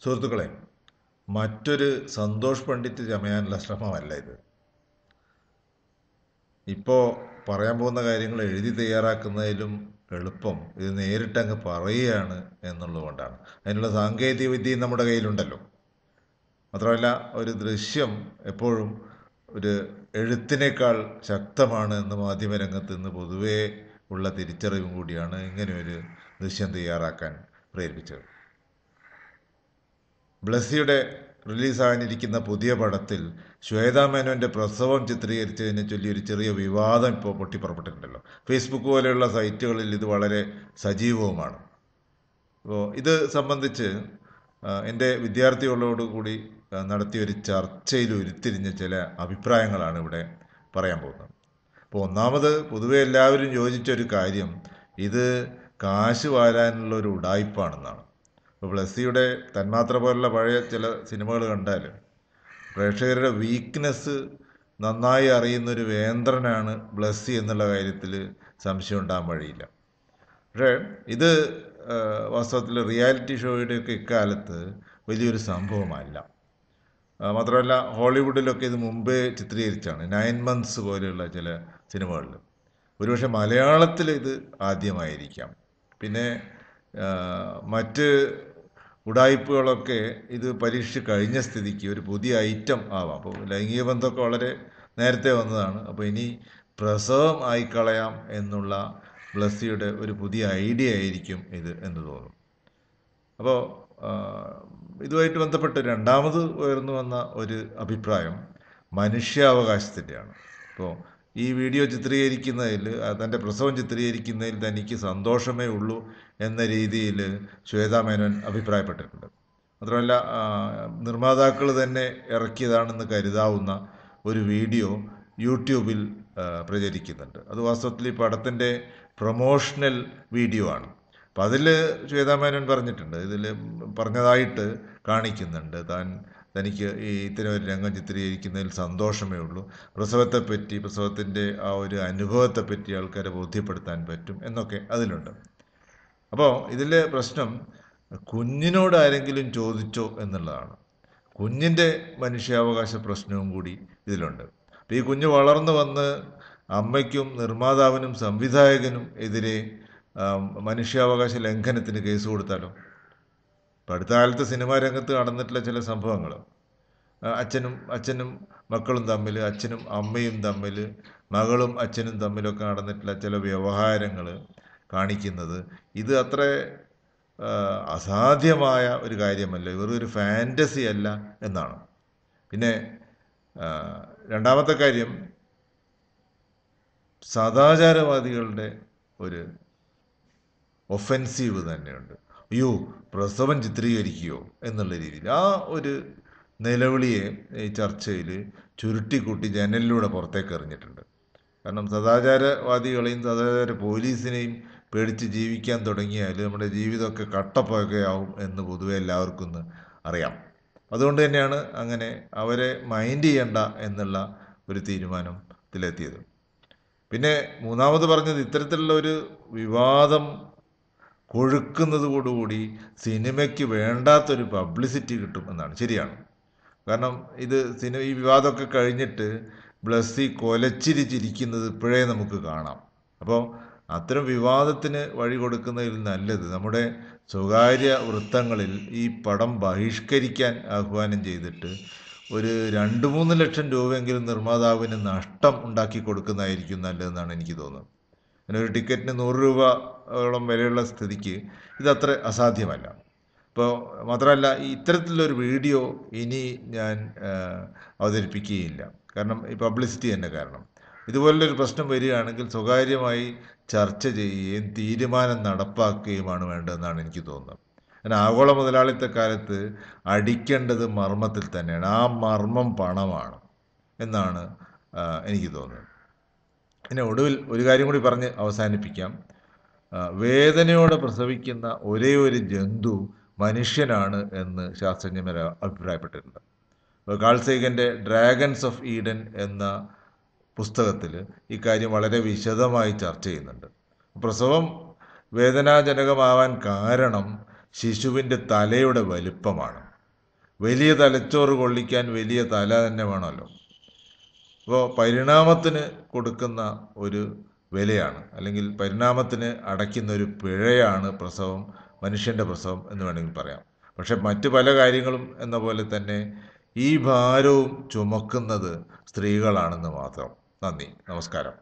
സുഹൃത്തുക്കളെ, മറ്റൊരു സന്തോഷ് പണ്ഡിറ്റ് ചമയാനുള്ള ശ്രമമല്ല ഇത്. ഇപ്പോൾ പറയാൻ പോകുന്ന കാര്യങ്ങൾ എഴുതി തയ്യാറാക്കുന്നതിലും എളുപ്പം ഇത് നേരിട്ടങ്ങ് പറയുകയാണ് എന്നുള്ളതുകൊണ്ടാണ്. അതിനുള്ള സാങ്കേതിക വിദ്യയും നമ്മുടെ കയ്യിലുണ്ടല്ലോ. മാത്രമല്ല, ഒരു ദൃശ്യം എപ്പോഴും ഒരു എഴുത്തിനേക്കാൾ ശക്തമാണ് എന്ന് മാധ്യമരംഗത്ത് നിന്ന് പൊതുവേ ഉള്ള തിരിച്ചറിവും കൂടിയാണ് ഇങ്ങനെയൊരു ദൃശ്യം തയ്യാറാക്കാൻ പ്രേരിപ്പിച്ചത്. ബ്ലസ്സിയുടെ റിലീസാകാനിരിക്കുന്ന പുതിയ പടത്തിൽ ശ്വേതാ മേനോൻ്റെ പ്രസവം ചിത്രീകരിച്ചതിനെ ചൊല്ലി ഒരു ചെറിയ വിവാദം ഇപ്പോൾ പൊട്ടിപ്പുറപ്പെട്ടിട്ടുണ്ടല്ലോ. ഫേസ്ബുക്ക് പോലെയുള്ള സൈറ്റുകളിൽ ഇത് വളരെ സജീവവുമാണ്. അപ്പോൾ ഇത് സംബന്ധിച്ച് എൻ്റെ വിദ്യാർത്ഥികളോട് കൂടി നടത്തിയൊരു ചർച്ചയിൽ ഉരുത്തിരിഞ്ഞ ചില അഭിപ്രായങ്ങളാണ് ഇവിടെ പറയാൻ പോകുന്നത്. അപ്പോൾ ഒന്നാമത്, പൊതുവെ എല്ലാവരും യോജിച്ചൊരു കാര്യം ഇത് കാശ് വാരാനുള്ള ഒരു ഉഡായിപ്പാണെന്നാണ്. ഇപ്പോൾ ബ്ലസ്സിയുടെ തന്മാത്ര പോലുള്ള പഴയ ചില സിനിമകൾ കണ്ടാൽ പ്രേക്ഷകരുടെ വീക്ക്നെസ് നന്നായി അറിയുന്നൊരു വേന്ദ്രനാണ് ബ്ലസ്സി എന്നുള്ള കാര്യത്തിൽ സംശയം ഉണ്ടാകാൻ വഴിയില്ല. പക്ഷേ ഇത് വാസ്തവത്തിൽ റിയാലിറ്റി ഷോയുടെയൊക്കെ ഇക്കാലത്ത് വലിയൊരു സംഭവമല്ല. മാത്രമല്ല, ഹോളിവുഡിലൊക്കെ ഇത് മുമ്പേ ചിത്രീകരിച്ചാണ്, 9 months പോലെയുള്ള ചില സിനിമകളിൽ. ഒരുപക്ഷെ മലയാളത്തിൽ ഇത് ആദ്യമായിരിക്കാം. പിന്നെ മറ്റ് ഉഡായിപ്പുകളൊക്കെ ഇത് പരീക്ഷിച്ച് കഴിഞ്ഞ സ്ഥിതിക്ക് ഒരു പുതിയ ഐറ്റം ആവാം. അപ്പോൾ ലൈംഗിക ബന്ധമൊക്കെ വളരെ നേരത്തെ വന്നതാണ്. അപ്പോൾ ഇനി പ്രസവം ആയിക്കളയാം എന്നുള്ള ബ്ലസ്സിയുടെ ഒരു പുതിയ ഐഡിയ ആയിരിക്കും ഇത് എന്ന് തോന്നും. അപ്പോൾ ഇതുമായിട്ട് ബന്ധപ്പെട്ട് രണ്ടാമത് ഉയർന്നു വന്ന ഒരു അഭിപ്രായം മനുഷ്യാവകാശത്തിൻ്റെയാണ്. ഇപ്പോൾ ഈ വീഡിയോ ചിത്രീകരിക്കുന്നതിൽ, തൻ്റെ പ്രസവം ചിത്രീകരിക്കുന്നതിൽ തനിക്ക് സന്തോഷമേ ഉള്ളൂ എന്ന രീതിയിൽ ശ്വേതാ മേനോൻ അഭിപ്രായപ്പെട്ടിട്ടുണ്ട്. മാത്രമല്ല, നിർമ്മാതാക്കൾ തന്നെ ഇറക്കിയതാണെന്ന് കരുതാവുന്ന ഒരു വീഡിയോ യൂട്യൂബിൽ പ്രചരിക്കുന്നുണ്ട്. അത് വാസ്തവത്തിൽ ഈ പടത്തിൻ്റെ പ്രൊമോഷണൽ വീഡിയോ ആണ്. അപ്പം അതിൽ ശ്വേതാ മേനോൻ പറഞ്ഞിട്ടുണ്ട്, ഇതിൽ പറഞ്ഞതായിട്ട് കാണിക്കുന്നുണ്ട്, തനിക്ക് ഈ ഇത്തരം ഒരു രംഗം ചിത്രീകരിക്കുന്നതിൽ സന്തോഷമേ ഉള്ളൂ, പ്രസവത്തെപ്പറ്റി, പ്രസവത്തിൻ്റെ ആ ഒരു അനുഭവത്തെപ്പറ്റി ആൾക്കാരെ ബോധ്യപ്പെടുത്താൻ പറ്റും എന്നൊക്കെ അതിലുണ്ട്. അപ്പോൾ ഇതിലെ പ്രശ്നം കുഞ്ഞിനോട് ആരെങ്കിലും ചോദിച്ചോ എന്നുള്ളതാണ്. കുഞ്ഞിൻ്റെ മനുഷ്യാവകാശ പ്രശ്നവും കൂടി ഇതിലുണ്ട്. അപ്പോൾ ഈ കുഞ്ഞ് വളർന്നു വന്ന് അമ്മയ്ക്കും നിർമ്മാതാവിനും സംവിധായകനും എതിരെ മനുഷ്യാവകാശ ലംഘനത്തിന് കേസ് കൊടുത്താലോ? ഇപ്പം അടുത്ത കാലത്ത് സിനിമാ രംഗത്ത് നടന്നിട്ടുള്ള ചില സംഭവങ്ങൾ, അച്ഛനും മക്കളും തമ്മിൽ, അച്ഛനും അമ്മയും തമ്മിൽ, മകളും അച്ഛനും തമ്മിലൊക്കെ നടന്നിട്ടുള്ള ചില വ്യവഹാരങ്ങൾ കാണിക്കുന്നത് ഇത് അത്ര അസാധ്യമായ ഒരു കാര്യമല്ല, വെറൊരു ഫാൻറ്റസി അല്ല എന്നാണ്. പിന്നെ രണ്ടാമത്തെ കാര്യം, സദാചാരവാദികളുടെ ഒരു ഒഫെൻസീവ് തന്നെയുണ്ട്. അയ്യോ, പ്രസവം ചിത്രീകരിക്കുകയോ എന്നുള്ള രീതിയിൽ ആ ഒരു നിലവിളിയെ ഈ ചർച്ചയിൽ ചുരുട്ടിക്കൂട്ടി ജനലിലൂടെ പുറത്തേക്ക് എറിഞ്ഞിട്ടുണ്ട്. കാരണം സദാചാരവാദികളെയും സദാചാര പോലീസിനെയും പേടിച്ച് ജീവിക്കാൻ തുടങ്ങിയാൽ നമ്മുടെ ജീവിതമൊക്കെ കട്ടപ്പുകയാവും എന്ന് പൊതുവെ എല്ലാവർക്കും അറിയാം. അതുകൊണ്ട് തന്നെയാണ് അങ്ങനെ അവരെ മൈൻഡ് ചെയ്യണ്ട എന്നുള്ള ഒരു തീരുമാനത്തിലെത്തിയത്. പിന്നെ മൂന്നാമത് പറഞ്ഞത്, ഇത്തരത്തിലുള്ള ഒരു വിവാദം കൊഴുക്കുന്നതോടുകൂടി സിനിമയ്ക്ക് വേണ്ടാത്തൊരു പബ്ലിസിറ്റി കിട്ടും എന്നാണ്. ശരിയാണ്. കാരണം ഇത് ഈ വിവാദമൊക്കെ കഴിഞ്ഞിട്ട് ബ്ലസ്സി കൊലച്ചിരി ചിരിക്കുന്നത് ഇപ്പോഴേ നമുക്ക് കാണാം. അപ്പോൾ അത്തരം വിവാദത്തിന് വഴി കൊടുക്കുന്നതിൽ നല്ലത് നമ്മുടെ സ്വകാര്യ വൃത്തങ്ങളിൽ ഈ പടം ബഹിഷ്കരിക്കാൻ ആഹ്വാനം ചെയ്തിട്ട് ഒരു 2-3 ലക്ഷം രൂപയെങ്കിലും നിർമ്മാതാവിന് നഷ്ടം ഉണ്ടാക്കി കൊടുക്കുന്നതായിരിക്കും നല്ലതെന്നാണ് എനിക്ക് തോന്നുന്നത്. അങ്ങനെ ഒരു ടിക്കറ്റിന് 100 രൂപയോളം വിലയുള്ള സ്ഥിതിക്ക് ഇതത്ര അസാധ്യമല്ല. അപ്പോൾ മാത്രമല്ല, ഈ ഇത്തരത്തിലുള്ളൊരു വീഡിയോ ഇനി ഞാൻ അവതരിപ്പിക്കുകയില്ല. കാരണം ഈ പബ്ലിസിറ്റി തന്നെ കാരണം. ഇതുപോലുള്ളൊരു പ്രശ്നം വരികയാണെങ്കിൽ സ്വകാര്യമായി ചർച്ച ചെയ്യുകയും തീരുമാനം നടപ്പാക്കുകയുമാണ് വേണ്ടതെന്നാണ് എനിക്ക് തോന്നുന്നത്. കാരണം ആഗോള മുതലാളിത്ത കാലത്ത് അടിക്കേണ്ടത് മർമ്മത്തിൽ തന്നെയാണ്. ആ മർമ്മം പണമാണ് എന്നാണ് എനിക്ക് തോന്നുന്നത്. പിന്നെ ഒടുവിൽ ഒരു കാര്യം കൂടി പറഞ്ഞ് അവസാനിപ്പിക്കാം. വേദനയോടെ പ്രസവിക്കുന്ന ഒരേ ഒരു ജന്തു മനുഷ്യനാണ് എന്ന് ശാസ്ത്രജ്ഞന്മാർ അഭിപ്രായപ്പെട്ടിട്ടുണ്ട്. കാൾ സേഗൻ്റെ ഡ്രാഗൺസ് ഓഫ് ഈഡൻ എന്ന പുസ്തകത്തിൽ ഇക്കാര്യം വളരെ വിശദമായി ചർച്ച ചെയ്യുന്നുണ്ട്. പ്രസവം വേദനാജനകമാവാൻ കാരണം ശിശുവിൻ്റെ തലയുടെ വലിപ്പമാണ്. വലിയ തലച്ചോറ് കൊള്ളിക്കാൻ വലിയ തല തന്നെ വേണമല്ലോ. അപ്പോൾ പരിണാമത്തിന് കൊടുക്കുന്ന ഒരു വിലയാണ്, അല്ലെങ്കിൽ പരിണാമത്തിന് അടയ്ക്കുന്ന ഒരു പിഴയാണ് പ്രസവം, മനുഷ്യൻ്റെ പ്രസവം എന്ന് വേണമെങ്കിൽ പറയാം. പക്ഷെ മറ്റു പല കാര്യങ്ങളും എന്ന പോലെ തന്നെ ഈ ഭാരവും ചുമക്കുന്നത് സ്ത്രീകളാണെന്ന് മാത്രം. നന്ദി, നമസ്കാരം.